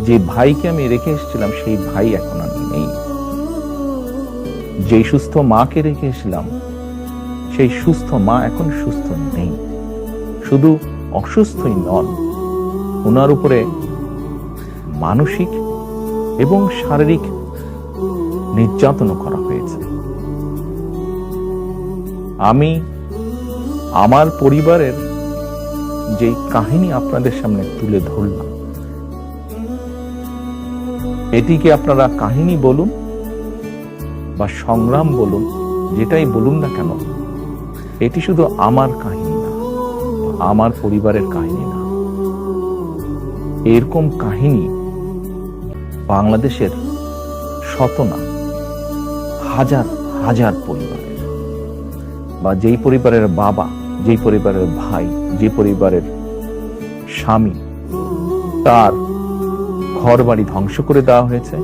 যে ভাইকে আমি রেখে এসেছিলাম সেই ভাই এখন আর নেই। যে সুস্থ মাকে রেখে এসেছিলাম সেই সুস্থ মা এখন সুস্থ নেই। শুধু অসুস্থই নন, ওনার উপরে মানসিক এবং শারীরিক নির্যাতনও করা হয়েছে। আমি আমার পরিবারের যে কাহিনী আপনাদের সামনে তুলে ধরলাম, এটিকে আপনারা কাহিনী বলুন বা সংগ্রাম বলুন, যেটাই বলুন না কেন, এটি শুধু আমার কাহিনী না, আমার পরিবারের কাহিনী না। এরকম কাহিনী বাংলাদেশের শত না হাজার হাজার পরিবারের, বা যেই পরিবারের বাবা, যেই পরিবারের ভাই, যে পরিবারের স্বামী, তার ঘর বাড়ি ধ্বংস করে দেওয়া হয়েছে,